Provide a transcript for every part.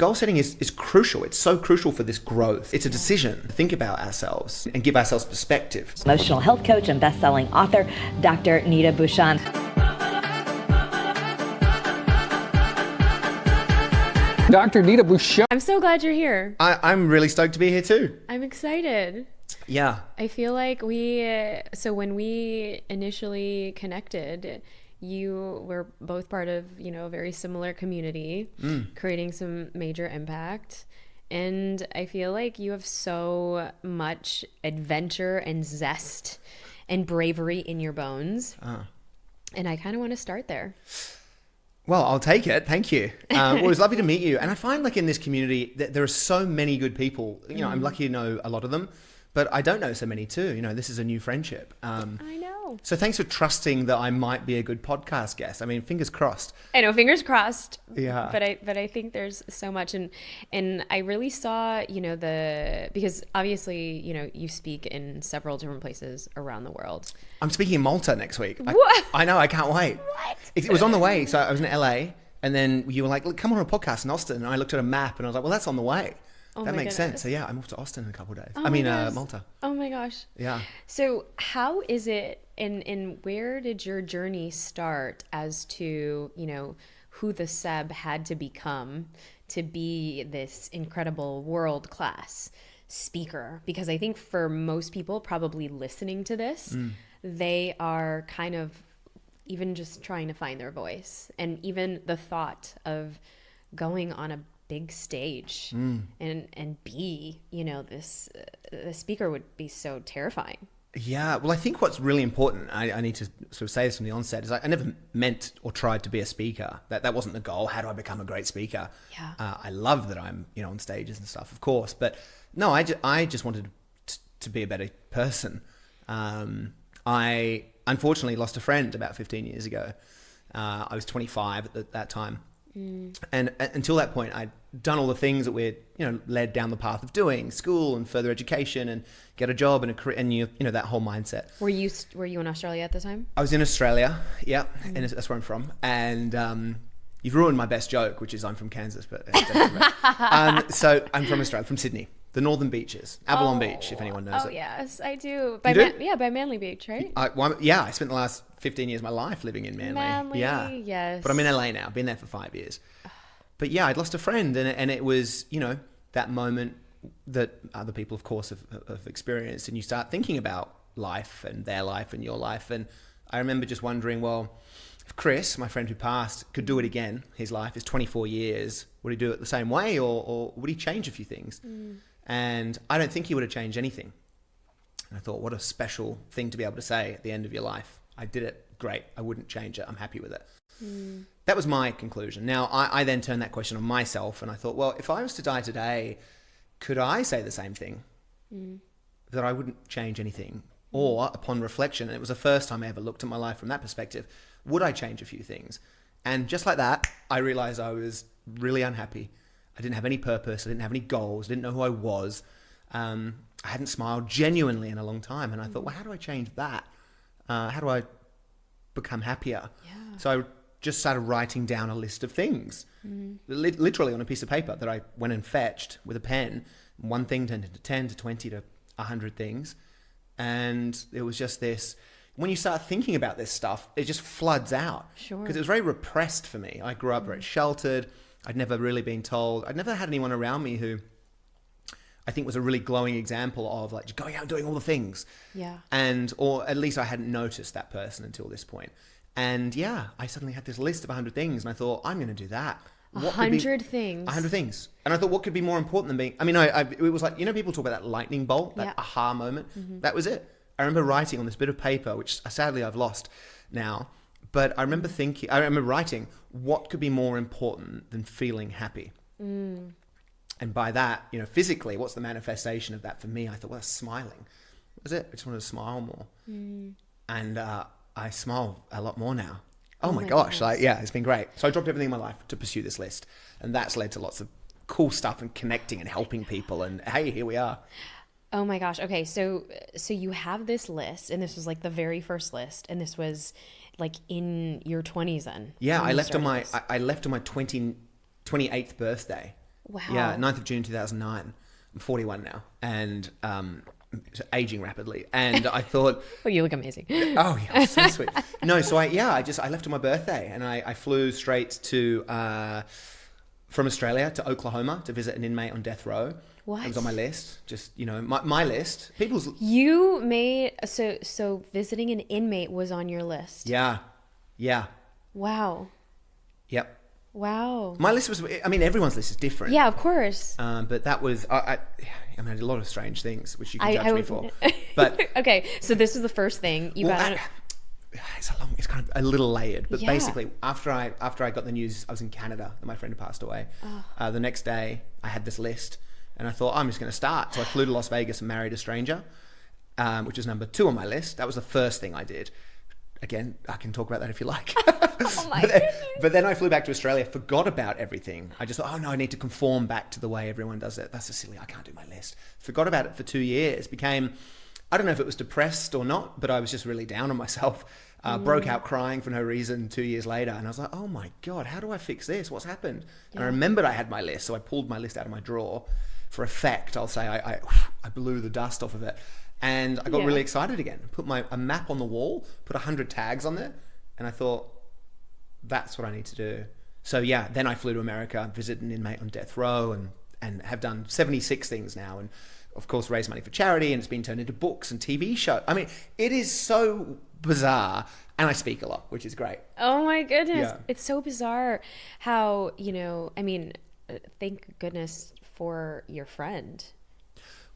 Goal setting is crucial. It's so crucial for this growth. It's a decision to think about ourselves and give ourselves perspective. Emotional health coach and best-selling author, Dr. Nita Bhushan. Dr. Nita Bhushan. I'm so glad you're here. I'm really stoked to be here too. I'm excited. Yeah. I feel like when we initially connected, you were both part of, a very similar community, creating some major impact. And I feel like you have so much adventure and zest and bravery in your bones. And I kind of want to start there. Well, I'll take it. Thank you. Well, it was lovely to meet you. And I find like in this community that there are so many good people. I'm lucky to know a lot of them, but I don't know so many too. This is a new friendship. I know. So thanks for trusting that I might be a good podcast guest. I mean, fingers crossed. I know, fingers crossed. Yeah. But I think there's so much, and I really saw, because obviously, you speak in several different places around the world. I'm speaking in Malta next week. What? I know, I can't wait. What? It was on the way. So I was in LA, and then you were like, look, come on a podcast in Austin. And I looked at a map and I was like, well, that's on the way. Oh that my makes goodness. sense. So yeah, I'm off to Austin in a couple of days. Oh Malta. Oh my gosh. Yeah. So how is it, and where did your journey start as to, who the Seb had to become to be this incredible world-class speaker? Because I think for most people probably listening to this, they are kind of even just trying to find their voice. And even the thought of going on a big stage and be, this the speaker would be so terrifying. Yeah, well, I think what's really important, I need to sort of say this from the onset, is I never meant or tried to be a speaker. That wasn't the goal. How do I become a great speaker? Yeah. I love that I'm, on stages and stuff, of course. But no, I just wanted to be a better person. I unfortunately lost a friend about 15 years ago. I was 25 at that time. And until that point, I'd done all the things that we're, led down the path of doing, school and further education and get a job and a career and, that whole mindset. Were you in Australia at the time? I was in Australia, yeah, and that's where I'm from. And you've ruined my best joke, which is I'm from Kansas, but so I'm from Australia, from Sydney, the Northern Beaches, Avalon Beach, if anyone knows it. Oh yes, I do. By Manly Beach, right? I spent the last 15 years of my life living in Manly. Yeah, yes. But I'm in LA now. I've been there for 5 years. But yeah, I'd lost a friend, and it was, that moment that other people, of course, have experienced, and you start thinking about life and their life and your life. And I remember just wondering, well, if Chris, my friend who passed, could do it again, his life is 24 years, would he do it the same way, or would he change a few things? And I don't think he would have changed anything. And I thought, what a special thing to be able to say at the end of your life. I did it, great. I wouldn't change it. I'm happy with it. That was my conclusion. Now, I then turned that question on myself, and I thought, well, if I was to die today, could I say the same thing? That I wouldn't change anything? Or, upon reflection, and it was the first time I ever looked at my life from that perspective, would I change a few things? And just like that, I realized I was really unhappy. I didn't have any purpose. I didn't have any goals. I didn't know who I was. I hadn't smiled genuinely in a long time. And I thought, well, how do I change that? How do I become happier? Yeah. So I just started writing down a list of things, literally on a piece of paper that I went and fetched with a pen. One thing turned into 10 to 20 to 100 things. And it was just this, when you start thinking about this stuff, it just floods out. Sure. Because it was very repressed for me. I grew up very sheltered. I'd never really been told. I'd never had anyone around me who I think was a really glowing example of like just going out and doing all the things. Yeah. Or at least I hadn't noticed that person until this point. And yeah, I suddenly had this list of 100 things, and I thought, I'm going to do that. 100 things. 100 things. And I thought, what could be more important than being... I mean, it was like, people talk about that lightning bolt, that aha moment. That was it. I remember writing on this bit of paper, which sadly I've lost now. But I remember writing, what could be more important than feeling happy? And by that, physically, what's the manifestation of that for me? I thought, well, that's smiling. That was it. I just wanted to smile more. And I smile a lot more now. Oh my gosh. It's been great. So I dropped everything in my life to pursue this list. And that's led to lots of cool stuff and connecting and helping people. And hey, here we are. Oh my gosh. Okay. So you have this list, and this was like the very first list. And this was like in your 20s then. Yeah. I left on my 28th birthday. Wow. Yeah, 9th of June 2009. I'm 41 now, and aging rapidly. And I thought, Oh, you look amazing. oh yeah, so sweet. No, so I left on my birthday, and I flew straight to from Australia to Oklahoma to visit an inmate on death row. What? It was on my list. Just, you know, my list. People's. You made so visiting an inmate was on your list. Yeah. Wow. Yep. Wow. My list was. I mean, everyone's list is different. Yeah, of course. But that was. I mean, I did a lot of strange things, which you can judge me for. But okay, so this was the first thing you got. It's kind of a little layered, but Yeah. basically after I got the news, I was in Canada and my friend had passed away. The next day I had this list and I thought, I'm just going to start. So I flew to Las Vegas and married a stranger, which was number 2 on my list. That was the first thing I did. Again, I can talk about that if you like. Oh my goodness. But then I flew back to Australia, forgot about everything. I just thought, oh no, I need to conform back to the way everyone does it. That's so silly. I can't do my list. Forgot about it for 2 years. Became, I don't know if it was depressed or not, but I was just really down on myself. Broke out crying for no reason 2 years later. And I was like, oh my God, how do I fix this? What's happened? And I remembered I had my list. So I pulled my list out of my drawer. For effect, I'll say I blew the dust off of it. And I got really excited again. Put a map on the wall, put 100 tags on there. And I thought, that's what I need to do. So yeah, then I flew to America, visited an inmate on death row and have done 76 things now. And of course, raised money for charity, and it's been turned into books and TV shows. I mean, it is so bizarre. And I speak a lot, which is great. Oh my goodness. Yeah. It's so bizarre how, I mean, thank goodness for your friend.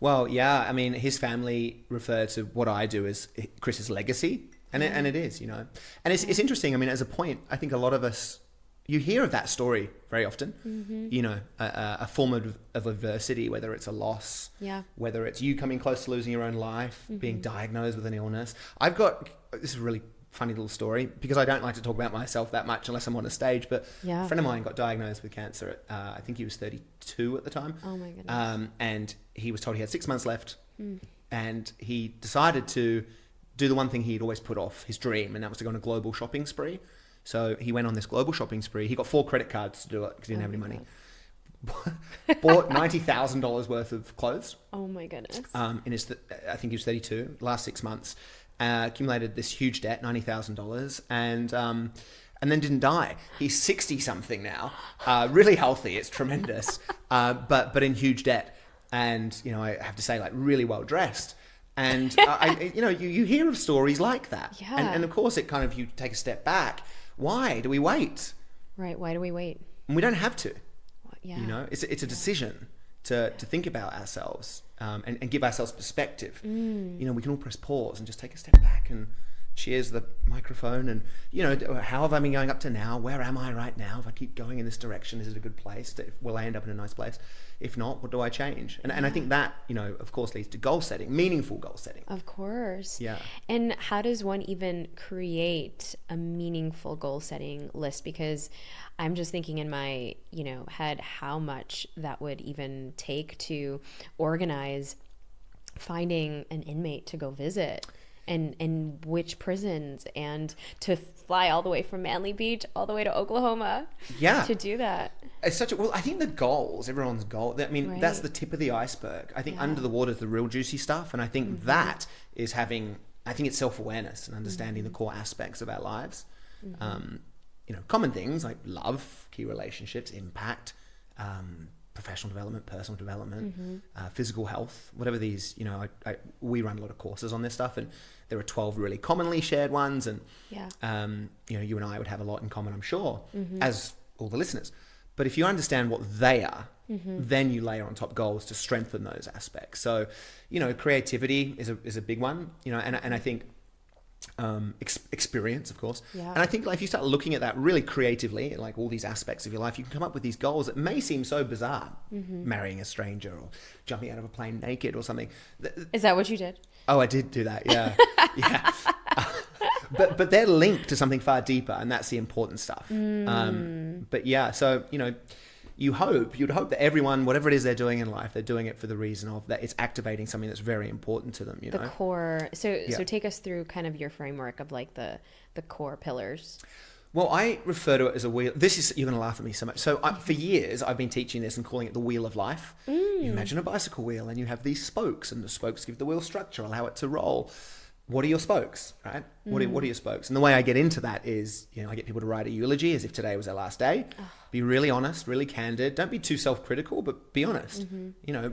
Well, yeah, I mean, his family refer to what I do as Chris's legacy, and it is, and it's interesting. I mean, as a point, I think a lot of us, you hear of that story very often. A form of adversity, whether it's a loss, whether it's you coming close to losing your own life, being diagnosed with an illness. This is a really funny little story because I don't like to talk about myself that much unless I'm on a stage, but a friend of mine got diagnosed with cancer at, I think he was 32 at the time. Oh my goodness. And he was told he had 6 months left, and he decided to do the one thing he'd always put off, his dream, and that was to go on a global shopping spree. So he went on this global shopping spree. He got 4 credit cards to do it because he didn't have any money. Bought $90,000 worth of clothes. Oh my goodness. I think he was 32, last 6 months. Accumulated this huge debt, $90,000, and then didn't die. He's 60 something now, really healthy. It's tremendous, but in huge debt, and I have to say, like, really well dressed. And you hear of stories like that, and of course, it kind of, you take a step back. Why do we wait? Right? Why do we wait? And we don't have to. Yeah. It's a decision to think about ourselves and give ourselves perspective. We can all press pause and just take a step back and cheers the microphone and, how have I been going up to now? Where am I right now? If I keep going in this direction, is it a good place? Will I end up in a nice place? If not, what do I change? And I think that, of course, leads to goal setting, meaningful goal setting. Of course. Yeah. And how does one even create a meaningful goal setting list? Because I'm just thinking in my, head how much that would even take to organize finding an inmate to go visit. And which prisons, and to fly all the way from Manly Beach all the way to Oklahoma to do that. It's I think the goals, everyone's goal, I mean, that's the tip of the iceberg. I think under the water is the real juicy stuff. And I think that is it's self-awareness and understanding the core aspects of our lives. Common things like love, key relationships, impact, professional development, personal development, physical health, whatever these, we run a lot of courses on this stuff, and there are 12 really commonly shared ones, and you and I would have a lot in common, I'm sure, as all the listeners. But if you understand what they are, then you layer on top goals to strengthen those aspects. So, creativity is a big one, and I think experience, of course. And I think, like, if you start looking at that really creatively, like all these aspects of your life, you can come up with these goals that may seem so bizarre. Marrying a stranger or jumping out of a plane naked or something. Is that what you did? Oh, I did do that. Yeah. Yeah. But they're linked to something far deeper, and that's the important stuff. But yeah, so, you'd hope that everyone, whatever it is they're doing in life, they're doing it for the reason of that it's activating something that's very important to them, The core. So take us through kind of your framework of, like, the core pillars. Well, I refer to it as a wheel. This is, you're going to laugh at me so much. So for years, I've been teaching this and calling it the wheel of life. You imagine a bicycle wheel and you have these spokes, and the spokes give the wheel structure, allow it to roll. What are your spokes, right? What are your spokes? And the way I get into that is, I get people to write a eulogy as if today was their last day. Be really honest, really candid. Don't be too self-critical, but be honest.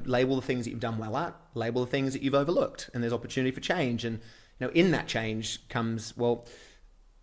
Label the things that you've done well at, label the things that you've overlooked, and there's opportunity for change. And, in that change comes,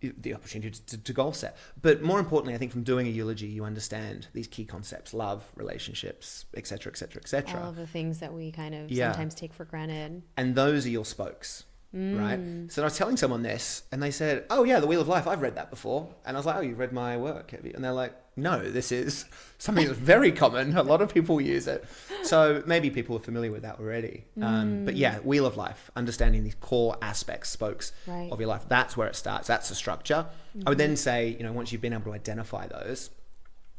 the opportunity to goal set. But more importantly, I think from doing a eulogy, you understand these key concepts: love, relationships, et cetera, et cetera, et cetera. All of the things that we kind of sometimes take for granted. And those are your spokes, right? So I was telling someone this, and they said, oh yeah, the Wheel of Life, I've read that before. And I was like, oh, you've read my work, have you? And they're like, no, this is something that's very common. A lot of people use it. So maybe people are familiar with that already. But yeah, Wheel of Life, understanding these core aspects, spokes of your life. That's where it starts. That's the structure. I would then say, once you've been able to identify those,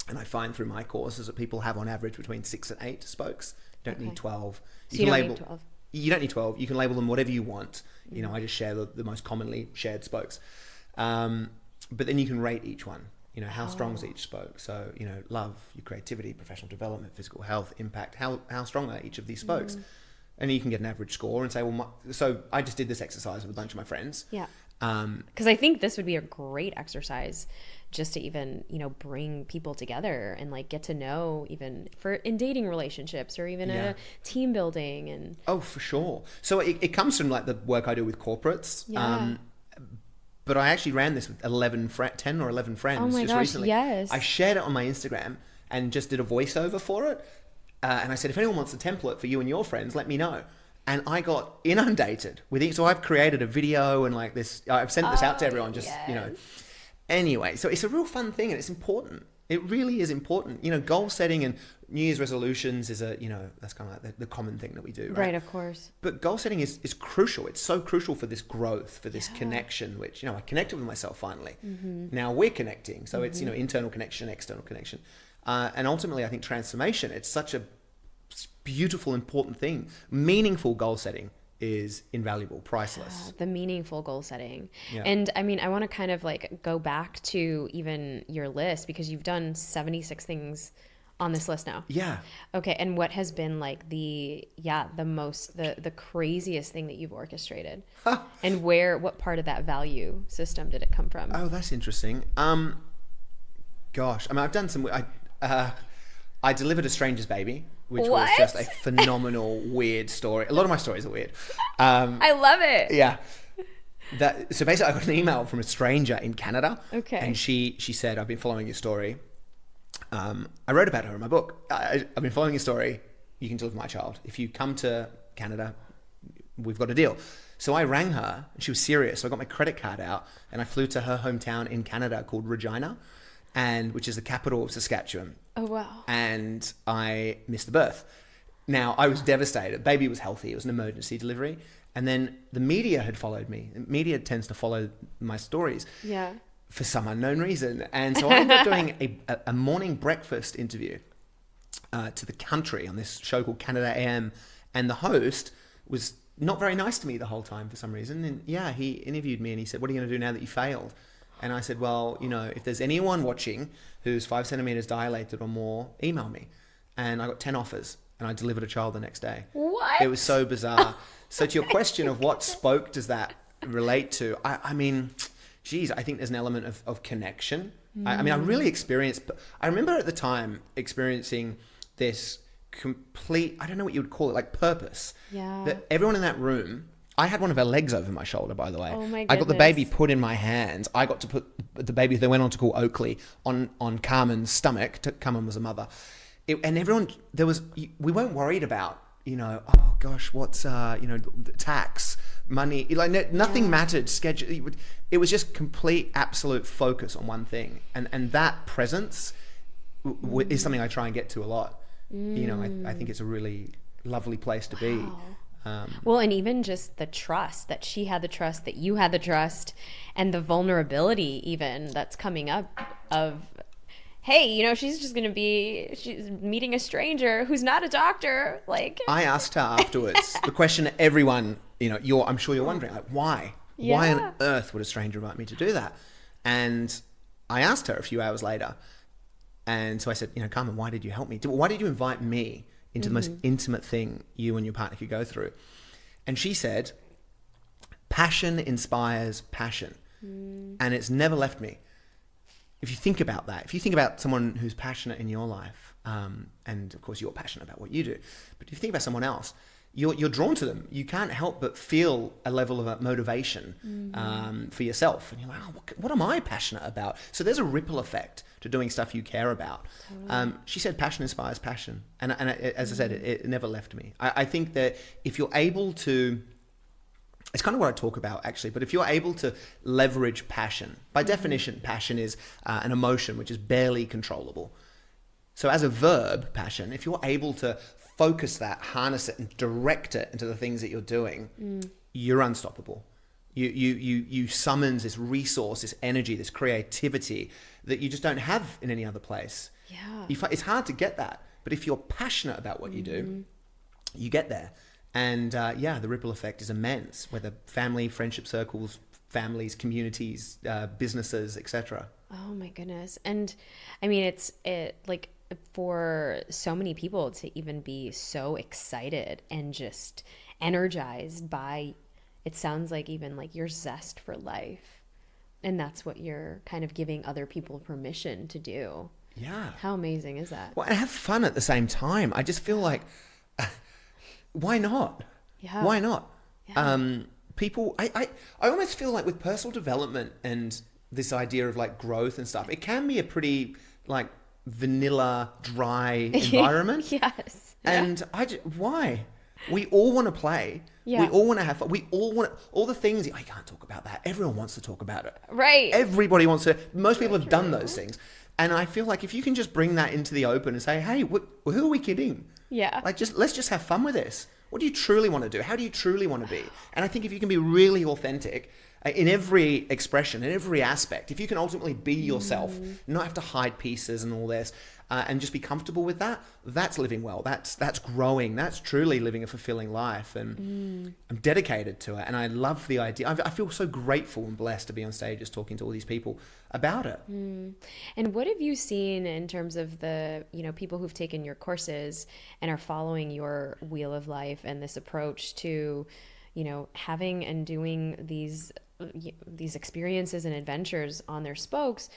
and I find through my courses that people have on average between 6 and 8 spokes. You don't need 12. So you don't need 12. You don't need 12. You can label them whatever you want. I just share the most commonly shared spokes. But then you can rate each one. How strong is each spoke? So, love, your creativity, professional development, physical health, impact. How strong are each of these spokes? And you can get an average score and say, so I just did this exercise with a bunch of my friends. Yeah. Because I think this would be a great exercise just to even, bring people together and like get to know, even in dating relationships or even at a team building. And oh, for sure. So it comes from like the work I do with corporates. Yeah. But I actually ran this with 10 or 11 friends recently. Yes. I shared it on my Instagram and just did a voiceover for it. And I said, if anyone wants a template for you and your friends, let me know. And I got inundated with it. So I've created a video and like this, I've sent this out to everyone Anyway, so it's a real fun thing and it's important. It really is important. Goal setting and New Year's resolutions is that's kind of like the common thing that we do, right? Right, of course. But goal setting is crucial. It's so crucial for this growth, for this connection, which, I connected with myself finally. Now we're connecting. So it's, internal connection, external connection. And ultimately, I think transformation, it's such a beautiful, important thing. Meaningful goal setting is invaluable, priceless. The meaningful goal setting. Yeah. And I mean, I want to kind of like go back to even your list because you've done 76 things on this list now. Yeah. Okay. And what has been like the craziest thing that you've orchestrated? And what part of that value system did it come from? Oh, that's interesting. Gosh, I mean, I've done some, I delivered a stranger's baby, which was just a phenomenal, weird story. A lot of my stories are weird. I love it. Yeah. So basically I got an email from a stranger in Canada. Okay. And she said, I've been following your story. I wrote about her in my book. I've been following your story. You can deliver my child. If you come to Canada, we've got a deal. So I rang her and she was serious. So I got my credit card out and I flew to her hometown in Canada called Regina, which is the capital of Saskatchewan. Oh, wow. And I missed the birth. Now, I was devastated. Baby was healthy. It was an emergency delivery. And then the media had followed me. The media tends to follow my stories. Yeah. For some unknown reason. And so I ended up doing a morning breakfast interview to the country on this show called Canada AM. And the host was not very nice to me the whole time for some reason. And yeah, he interviewed me and he said, what are you going to do now that you failed? And I said, well, if there's anyone watching who's 5 centimeters dilated or more, email me. And I got 10 offers and I delivered a child the next day. What? It was so bizarre. So to your question of what spoke does that relate to? I mean, geez, I think there's an element of connection. I mean, I really experienced, I remember at the time experiencing this complete, I don't know what you would call it, like purpose. Yeah. That everyone in that room, I had one of her legs over my shoulder, by the way. Oh my I got the goodness. baby put in my hands. I got to put the baby, they went on to call Oakley, on Carmen's stomach. Carmen was a mother. And everyone, we weren't worried about, oh gosh, what's, tax, money. Like nothing mattered. Schedule. It was just complete, absolute focus on one thing. And that presence is something I try and get to a lot. I think it's a really lovely place to be. Well, and even just the trust that she had, the trust that you had, the trust, and the vulnerability even that's coming up of, hey, she's meeting a stranger who's not a doctor. Like, I asked her afterwards the question that everyone, I'm sure you're wondering, like, why? Yeah. Why on earth would a stranger invite me to do that? And I asked her a few hours later, and so I said, Carmen, why did you help me? Why did you invite me into the most intimate thing you and your partner could go through? And she said, passion inspires passion. And it's never left me. If you think about that, if you think about someone who's passionate in your life, and of course you're passionate about what you do, but if you think about someone else, you're drawn to them. You can't help but feel a level of motivation for yourself. And you're like, what am I passionate about? So there's a ripple effect to doing stuff you care about. Totally. She said passion inspires passion. And as I said, it never left me. I think that if you're able to, it's kind of what I talk about actually, but if you're able to leverage passion, by definition, passion is an emotion which is barely controllable. So as a verb, passion, if you're able to focus that, harness it, and direct it into the things that you're doing, you're unstoppable. You summons this resource, this energy, this creativity that you just don't have in any other place. Yeah. It's hard to get that, but if you're passionate about what you do, you get there. And the ripple effect is immense, whether family, friendship circles, families, communities, businesses, etc. Oh my goodness. And I mean, it's like for so many people to even be so excited and just energized by, it sounds like even like your zest for life. And that's what you're kind of giving other people permission to do. Yeah. How amazing is that? Well, and have fun at the same time. I just feel like, why not? Yeah. Why not? Yeah. People, I almost feel like with personal development and this idea of like growth and stuff, it can be a pretty like vanilla, dry environment. Yes. And why? We all want to play. Yeah. We all want to have fun. We all want all the things. I can't talk about that. Everyone wants to talk about it. Right. Everybody wants to. Most people have done those things. And I feel like if you can just bring that into the open and say, hey, who are we kidding? Yeah. Like, let's just have fun with this. What do you truly want to do? How do you truly want to be? And I think if you can be really authentic in every expression, in every aspect, if you can ultimately be yourself, not have to hide pieces and all this, and just be comfortable with that, that's living well. That's growing. That's truly living a fulfilling life. And I'm dedicated to it. And I love the idea. I feel so grateful and blessed to be on stages talking to all these people about it. And what have you seen in terms of the, people who've taken your courses and are following your wheel of life and this approach to, having and doing these experiences and adventures on their spokes?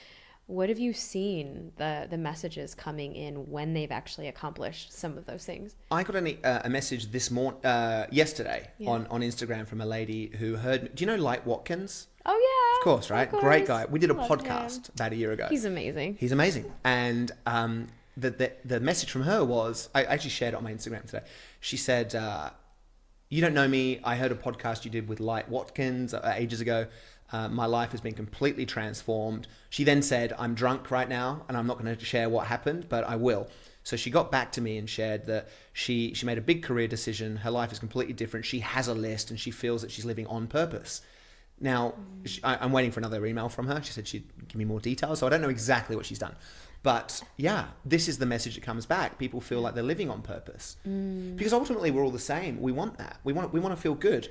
What have you seen the messages coming in when they've actually accomplished some of those things? I got a message yesterday on Instagram from a lady who heard. Do you know Light Watkins? Oh yeah, of course, right? Of course. Great guy. We did a Love podcast about a year ago. He's amazing. He's amazing. And the message from her was, I actually shared it on my Instagram today. She said, "You don't know me. I heard a podcast you did with Light Watkins ages ago. My life has been completely transformed." She then said, "I'm drunk right now and I'm not going to share what happened, but I will." So she got back to me and shared that she made a big career decision. Her life is completely different. She has a list and she feels that she's living on purpose. Now, I'm waiting for another email from her. She said she'd give me more details. So I don't know exactly what she's done. But yeah, this is the message that comes back. People feel like they're living on purpose. Because ultimately we're all the same. We want that. We want to feel good.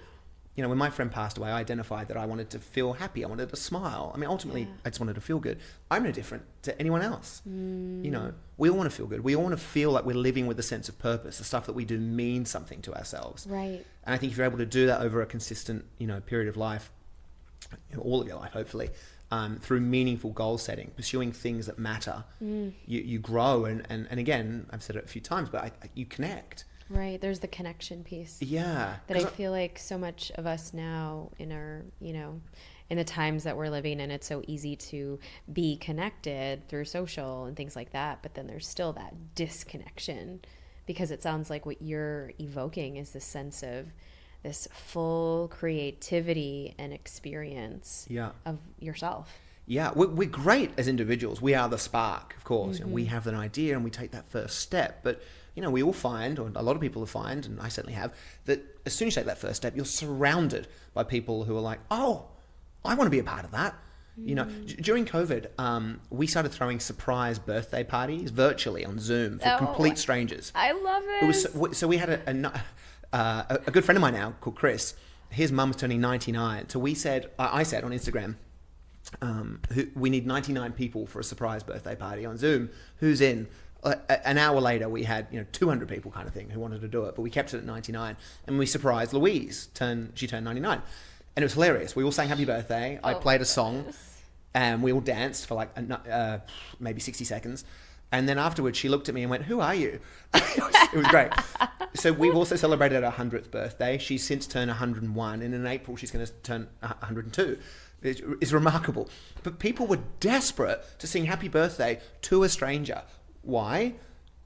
When my friend passed away, I identified that I wanted to feel happy. I wanted to smile. I mean, ultimately, I just wanted to feel good. I'm no different to anyone else. We all want to feel good. We all want to feel like we're living with a sense of purpose. The stuff that we do means something to ourselves. Right. And I think if you're able to do that over a consistent, period of life, all of your life, hopefully, through meaningful goal setting, pursuing things that matter, you grow. And again, I've said it a few times, but you connect. Right. There's the connection piece. Yeah. That I feel like so much of us now in our, in the times that we're living in, it's so easy to be connected through social and things like that. But then there's still that disconnection, because it sounds like what you're evoking is this sense of this full creativity and experience of yourself. Yeah, we're great as individuals. We are the spark, of course. We have an idea and we take that first step. But, we all find, or a lot of people will find, and I certainly have, that as soon as you take that first step, you're surrounded by people who are like, oh, I want to be a part of that. During COVID, we started throwing surprise birthday parties virtually on Zoom for complete strangers. I love it. So we had a good friend of mine now called Chris. His mum's turning 99. So I said on Instagram, we need 99 people for a surprise birthday party on Zoom. Who's in? An hour later, we had 200 people kind of thing who wanted to do it, but we kept it at 99, and we surprised Louise. She turned 99, and it was hilarious. We all sang happy birthday. I played a song, and we all danced for like maybe 60 seconds. And then afterwards, she looked at me and went, "Who are you?" It was great. So we've also celebrated her 100th birthday. She's since turned 101, and in April, she's going to turn 102. It's remarkable. But people were desperate to sing happy birthday to a stranger. Why?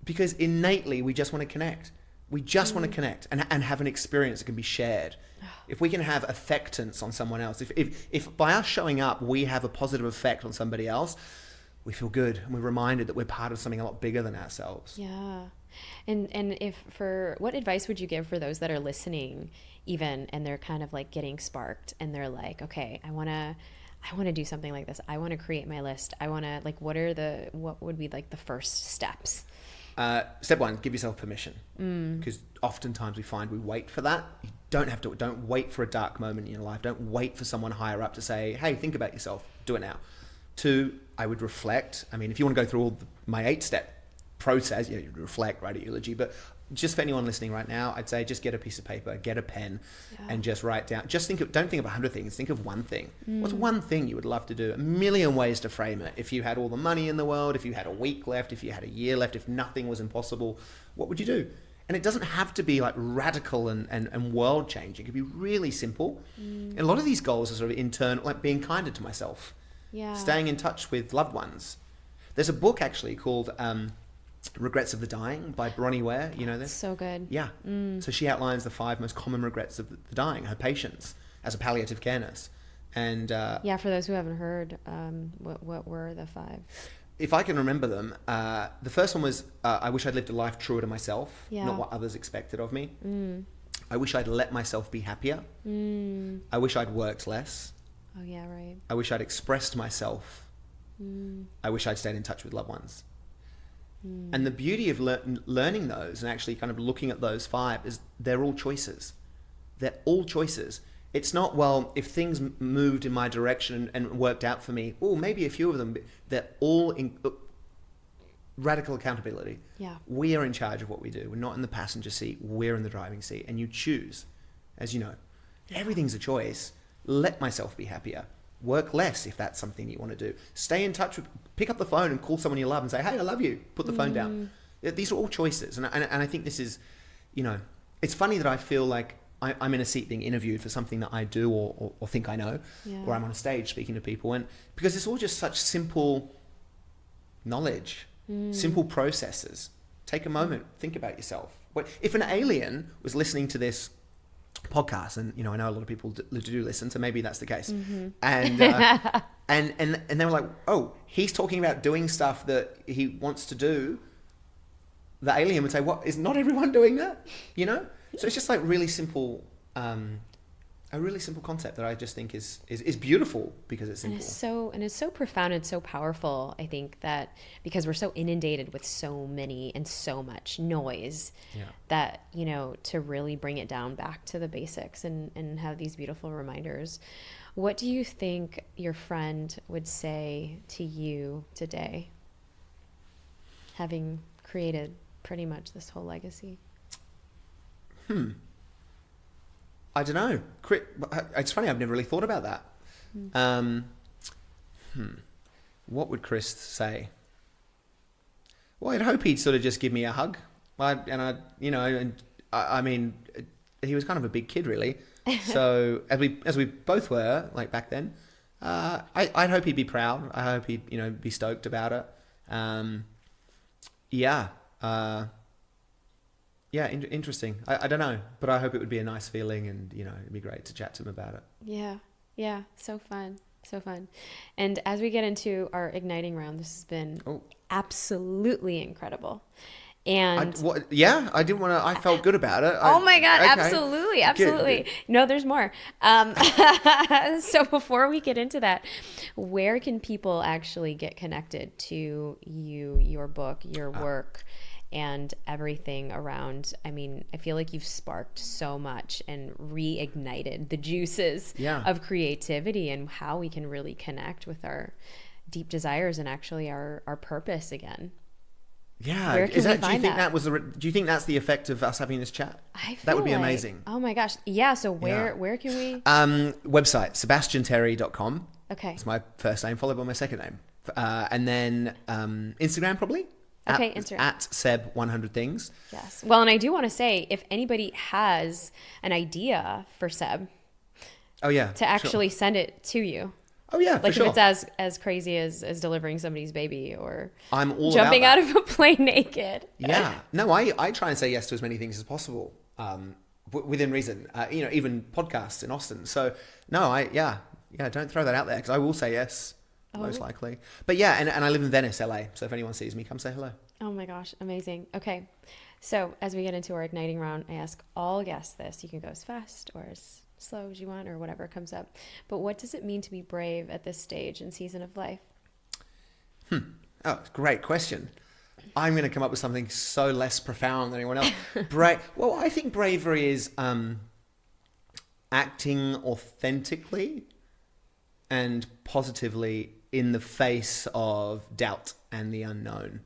Because innately, we just want to connect. We just want to connect and have an experience that can be shared. If we can have affectance on someone else, if by us showing up, we have a positive effect on somebody else, we feel good, and we're reminded that we're part of something a lot bigger than ourselves. Yeah. And what advice would you give for those that are listening even, and they're kind of like getting sparked, and they're like, okay, I want to do something like this. I want to create my list. I want to, like, what would be like the first steps? Step one, give yourself permission. Because oftentimes we find we wait for that. You don't wait for a dark moment in your life. Don't wait for someone higher up to say, hey, think about yourself. Do it now. 2, I would reflect. I mean, if you want to go through my 8-step process, you reflect, write a eulogy. But just for anyone listening right now, I'd say just get a piece of paper, get a pen, and just write down. Don't think of 100 things. Think of one thing. What's one thing you would love to do? A million ways to frame it. If you had all the money in the world, if you had a week left, if you had a year left, if nothing was impossible, what would you do? And it doesn't have to be like radical and world changing. It could be really simple. And a lot of these goals are sort of internal, like being kinder to myself. Yeah. Staying in touch with loved ones. There's a book actually called Regrets of the Dying by Bronnie Ware. You know this? So good. Yeah. So she outlines the 5 most common regrets of the dying, her patients, as a palliative care nurse. And for those who haven't heard, what were the 5? If I can remember them, the first one was, I wish I'd lived a life truer to myself, not what others expected of me. I wish I'd let myself be happier. I wish I'd worked less. Oh, yeah, right. I wish I'd expressed myself. I wish I'd stayed in touch with loved ones. And the beauty of learning those and actually kind of looking at those 5 is they're all choices. They're all choices. It's not, well, if things moved in my direction and worked out for me, maybe a few of them, they're all in radical accountability. Yeah. We are in charge of what we do. We're not in the passenger seat. We're in the driving seat. And you choose, as you know. Everything's a choice. Let myself be happier. Work less if that's something you want to do. Stay in touch with, pick up the phone and call someone you love and say, hey, I love you. Put the phone down. These are all choices. And I think this is, it's funny that I feel like I'm in a seat being interviewed for something that I do or think I know, or I'm on a stage speaking to people. And because it's all just such simple knowledge, simple processes. Take a moment, think about yourself. If an alien was listening to this podcast, and I know a lot of people do listen, so maybe that's the case, and they were like, oh, he's talking about doing stuff that he wants to do, the alien would say, what, is not everyone doing that? So it's just like really simple, a really simple concept that I just think is beautiful because it's simple. And it's so profound and so powerful. I think that because we're so inundated with so many and so much noise, that, to really bring it down back to the basics and have these beautiful reminders. What do you think your friend would say to you today, having created pretty much this whole legacy? I don't know. It's funny, I've never really thought about that. What would Chris say? Well, I'd hope he'd sort of just give me a hug. I mean, he was kind of a big kid, really. So as we both were, like back then, I'd hope he'd be proud. I hope he'd, be stoked about it. Interesting. I don't know, but I hope it would be a nice feeling, and it'd be great to chat to him about it. Yeah, so fun. And as we get into our igniting round, this has been absolutely incredible. And I didn't want to. I felt good about it. Oh my God! Okay. Absolutely. Good. No, there's more. So before we get into that, where can people actually get connected to you, your book, your work, and everything around. I mean, I feel like you've sparked so much and reignited the juices of creativity and how we can really connect with our deep desires and actually our purpose again. Yeah. Where can we find do you think that? Do you think that's the effect of us having this chat? I feel That would be like, amazing. Oh my gosh. Yeah. So where can we? Website, sebastianterry.com. Okay. It's my first name followed by my second name. And then Instagram probably. Okay, Instagram. At Seb100things. Yes. Well, and I do want to say, if anybody has an idea for Seb, Oh yeah. to actually send it to you. Oh yeah, Like for sure. if it's as crazy as delivering somebody's baby or I'm all jumping about out that. of a plane naked. Yeah. No, I try and say yes to as many things as possible, within reason. Even podcasts in Austin. So no, don't throw that out there because I will say yes, most likely. But yeah, and I live in Venice, LA. So if anyone sees me, come say hello. Oh my gosh, amazing. Okay. So as we get into our igniting round, I ask all guests this. You can go as fast or as slow as you want or whatever comes up. But what does it mean to be brave at this stage and season of life? Oh, great question. I'm going to come up with something so less profound than anyone else. Well, I think bravery is acting authentically and positively in the face of doubt and the unknown.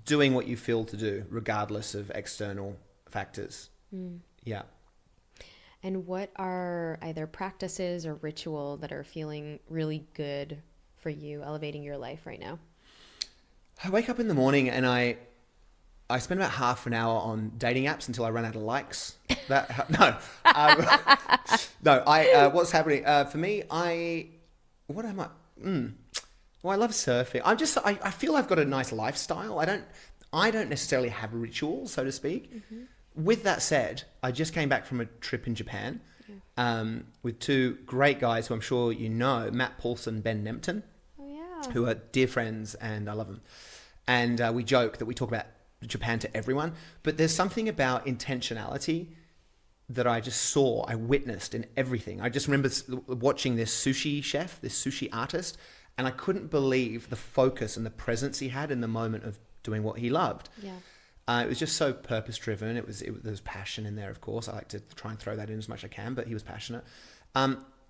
Doing what you feel to do, regardless of external factors. Yeah. And what are either practices or ritual that are feeling really good for you, elevating your life right now? I wake up in the morning and I spend about half an hour on dating apps until I run out of likes. What's happening for me? What am I? Well, I love surfing. I feel I've got a nice lifestyle. I don't necessarily have rituals, so to speak. Mm-hmm. With that said, I just came back from a trip in Japan with two great guys who I'm sure you know, Matt Paulson, Ben Nempton, who are dear friends, and I love them. And we joke that we talk about Japan to everyone, but there's something about intentionality that I witnessed in everything. I just remember watching this sushi chef, this sushi artist, and I couldn't believe the focus and the presence he had in the moment of doing what he loved. Yeah. It was just so purpose-driven. There was passion in there, of course. I like to try and throw that in as much as I can, but he was passionate.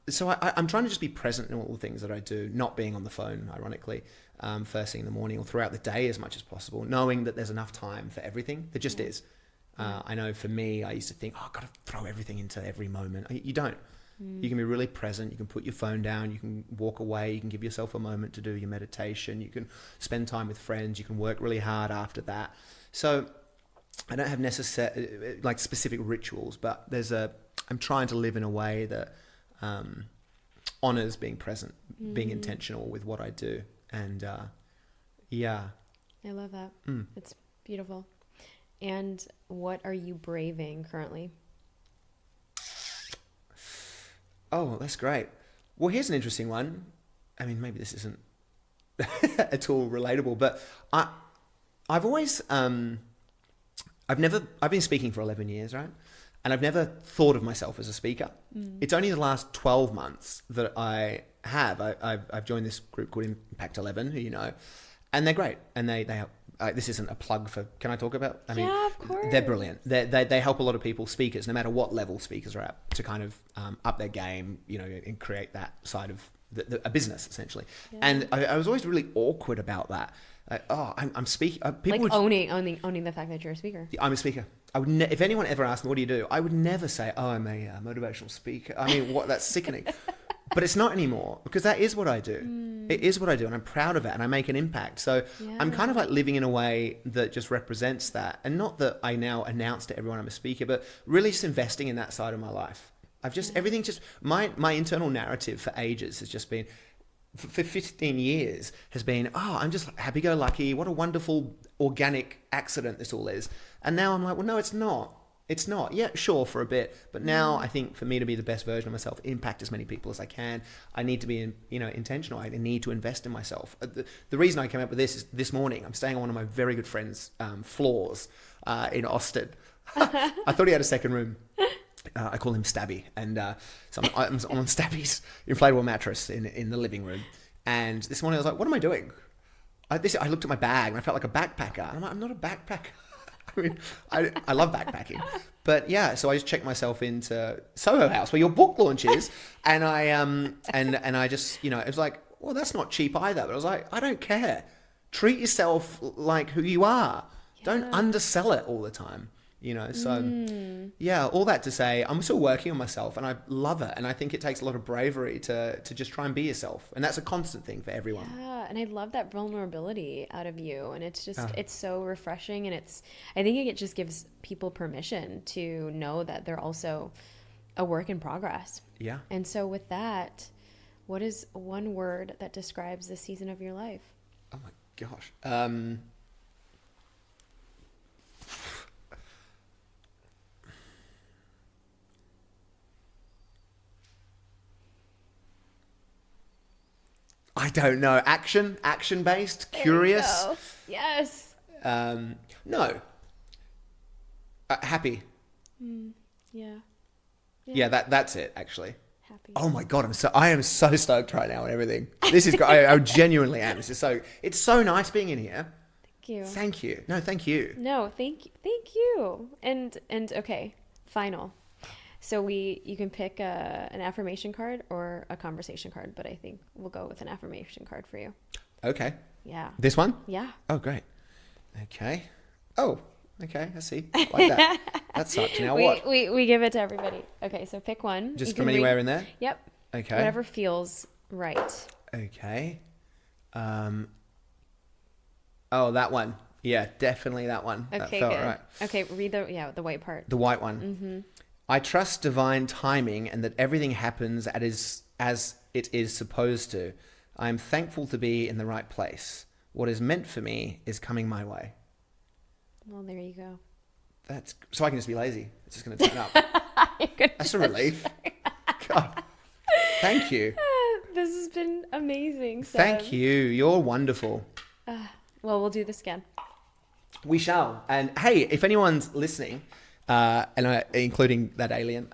So I'm trying to just be present in all the things that I do, not being on the phone, ironically, first thing in the morning or throughout the day as much as possible, knowing that there's enough time for everything. There just is. I know for me, I used to think, I've got to throw everything into every moment. You don't. You can be really present. You can put your phone down. You can walk away. You can give yourself a moment to do your meditation. You can spend time with friends. You can work really hard after that. So I don't have specific rituals, but I'm trying to live in a way that honors being present, being intentional with what I do. And yeah. I love that. It's beautiful. And what are you braving currently? Oh, that's great. Well, here's an interesting one. I mean, maybe this isn't at all relatable, but I've always, I've been speaking for 11 years, right? And I've never thought of myself as a speaker. It's only the last 12 months that I have. I've joined this group called Impact 11, who you know, and they're great. And they help. This isn't a plug for, can I talk about? I mean, yeah, of course. They're brilliant. They help a lot of people, speakers, no matter what level speakers are at, to kind of up their game, and create that side of a business, essentially. Yeah. And I was always really awkward about that. I'm speaking. People like owning the fact that you're a speaker. I'm a speaker. I would if anyone ever asked me, what do you do? I would never say, I'm a motivational speaker. I mean, that's sickening. But it's not anymore, because that is what I do. It is what I do, and I'm proud of it, and I make an impact. So I'm kind of like living in a way that just represents that. And not that I now announce to everyone I'm a speaker, but really just investing in that side of my life. Everything just, my internal narrative for ages has just been, for 15 years, has been, I'm just happy-go-lucky. What a wonderful organic accident this all is. And now I'm like, well, no, it's not. It's not. Yeah, sure, for a bit. But now I think for me to be the best version of myself, impact as many people as I can, I need to be intentional. I need to invest in myself. The reason I came up with this is this morning, I'm staying on one of my very good friends' floors in Austin. I thought he had a second room. I call him Stabby. And so I'm on Stabby's inflatable mattress in the living room. And this morning I was like, what am I doing? I looked at my bag and I felt like a backpacker. And I'm like, I'm not a backpacker. I mean, I love backpacking, but yeah. So I just checked myself into Soho House, where your book launch is, and I just, it was like, well, that's not cheap either. But I was like, I don't care. Treat yourself like who you are. Yeah. Don't undersell it all the time. So yeah, all that to say, I'm still working on myself and I love it. And I think it takes a lot of bravery to just try and be yourself. And that's a constant thing for everyone. Yeah. And I love that vulnerability out of you. And it's just, it's so refreshing. And I think it just gives people permission to know that they're also a work in progress. Yeah. And so with that, what is one word that describes this season of your life? Oh my gosh. I don't know. Action-based, curious. Yes. No. Happy. Yeah. Yeah, that's it, actually. Happy. Oh my God, I am so stoked right now and everything. This is great. I genuinely am. It's so nice being in here. Thank you. Thank you. No, thank you. No, thank you. And okay, final. So you can pick an affirmation card or a conversation card, but I think we'll go with an affirmation card for you. Okay. Yeah. This one? Yeah. Oh, great. Okay. Oh, okay. I see. Like that. That sucks. Now what? We give it to everybody. Okay, so pick one. Just from anywhere in there? Yep. Okay. Whatever feels right. Okay. Oh, that one. Yeah, definitely that one. Okay, that felt good. Right. Okay, read the white part. The white one. Mm-hmm. I trust divine timing and that everything happens as it is supposed to. I am thankful to be in the right place. What is meant for me is coming my way. Well, there you go. So I can just be lazy. It's just going to turn up. That's a relief. God. Thank you. This has been amazing. Seb. Thank you. You're wonderful. Well, we'll do this again. We shall. And hey, if anyone's listening, including that alien,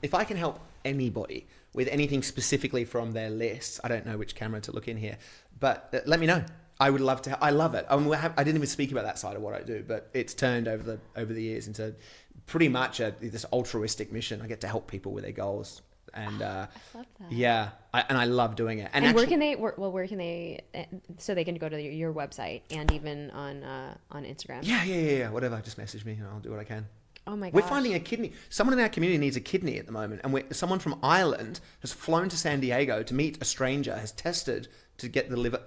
if I can help anybody with anything specifically from their lists, I don't know which camera to look in here, but let me know. I would love to. I love it. I didn't even speak about that side of what I do, but it's turned over the years into pretty much this altruistic mission. I get to help people with their goals, and I love that. Yeah, I love doing it. And where can they? So they can go to your website and even on Instagram. Yeah. Whatever. Just message me, and I'll do what I can. Oh my gosh. We're finding a kidney. Someone in our community needs a kidney at the moment, and someone from Ireland has flown to San Diego to meet a stranger, has tested to get the liver,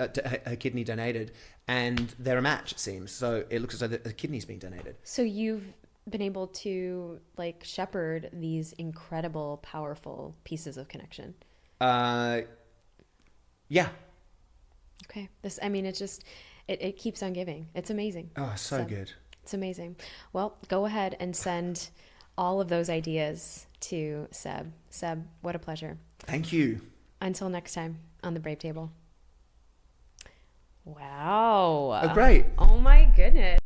her kidney donated, and they're a match, it seems. So it looks as though the kidney's being donated. So you've been able to shepherd these incredible, powerful pieces of connection. Yeah. Okay. It keeps on giving. It's amazing. Oh, so good. It's amazing. Well, go ahead and send all of those ideas to Seb. Seb, what a pleasure. Thank you. Until next time on the Brave Table. Wow. Oh, great. Oh my goodness.